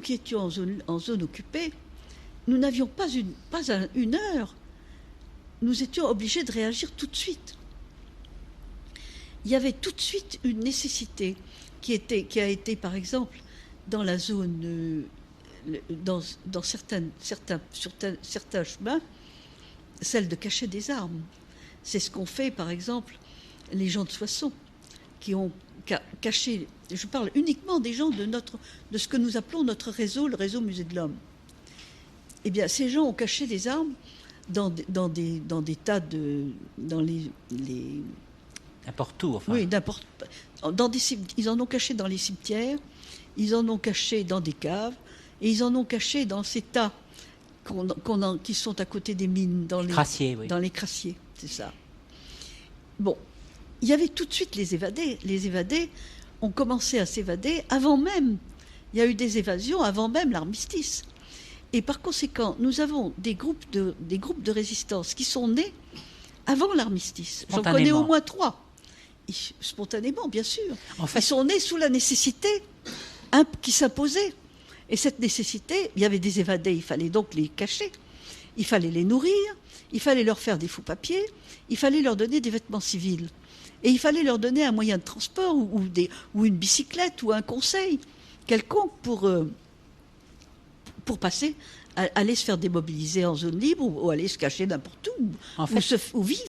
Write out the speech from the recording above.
qui étions en zone occupée, nous n'avions pas une heure. Nous étions obligés de réagir tout de suite. Il y avait tout de suite une nécessité qui a été, par exemple, dans la zone, dans certains chemins, celle de cacher des armes. C'est ce qu'ont fait, par exemple, les gens de Soissons, qui ont caché. Je parle uniquement des gens de ce que nous appelons notre réseau, le réseau Musée de l'Homme. Eh bien, ces gens ont caché des armes dans des tas de, dans les n'importe où, enfin. Oui, n'importe. Ils en ont caché dans les cimetières, ils en ont caché dans des caves, et ils en ont caché dans ces tas qui sont à côté des mines, dans les crassiers, oui. Dans les crassiers, c'est ça. Bon, il y avait tout de suite les évadés. Les évadés ont commencé à s'évader avant même. Il y a eu des évasions avant même l'armistice. Et par conséquent, nous avons des groupes de résistance qui sont nés avant l'armistice. J'en connais au moins 3. Spontanément, bien sûr. En fait, ils sont nés sous la nécessité qui s'imposait. Et cette nécessité, il y avait des évadés, il fallait donc les cacher. Il fallait les nourrir, il fallait leur faire des faux papiers, il fallait leur donner des vêtements civils. Et il fallait leur donner un moyen de transport ou une bicyclette ou un conseil quelconque pour passer, aller se faire démobiliser en zone libre ou aller se cacher n'importe où, ou vivre.